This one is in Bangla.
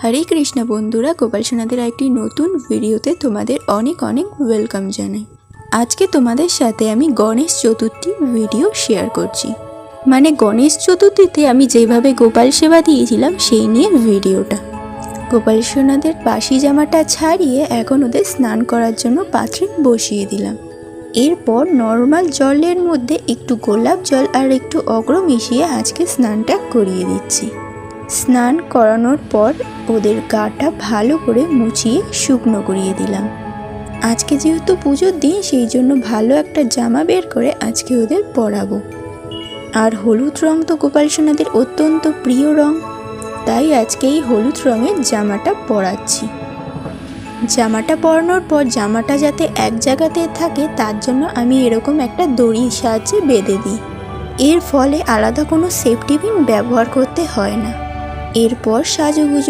হরে কৃষ্ণ বন্ধুরা, গোপাল সোনাদের একটি নতুন ভিডিওতে তোমাদের অনেক অনেক ওয়েলকাম জানাই। আজকে তোমাদের সাথে আমি গণেশ চতুর্থী ভিডিও শেয়ার করছি। মানে গণেশ চতুর্থীতে আমি যেভাবে গোপাল সেবা দিয়েছিলাম সেই নিয়ে ভিডিওটা। গোপাল সোনাদের বাসি জামাটা ছাড়িয়ে এখন ওদের স্নান করার জন্য পাত্রে বসিয়ে দিলাম। এরপর নর্মাল জলের মধ্যে একটু গোলাপ জল আর একটু অগ্র মিশিয়ে আজকে স্নানটা করিয়ে দিচ্ছি। স্নান করানোর পর ওদের গাটা ভালো করে মুছিয়ে শুকনো করিয়ে দিলাম। আজকে যেহেতু পুজোর দিন, সেই জন্য ভালো একটা জামা বের করে আজকে ওদের পরাবো। আর হলুদ রং তো গোপাল সোনাদের অত্যন্ত প্রিয় রং, তাই আজকে এই হলুদ রঙের জামাটা পরাচ্ছি। জামাটা পরানোর পর জামাটা যাতে এক জায়গাতে থাকে তার জন্য আমি এরকম একটা দড়ির সাহায্যে বেঁধে দিই। এর ফলে আলাদা কোনো সেফটি পিন ব্যবহার করতে হয় না। এরপর সাজুগুজু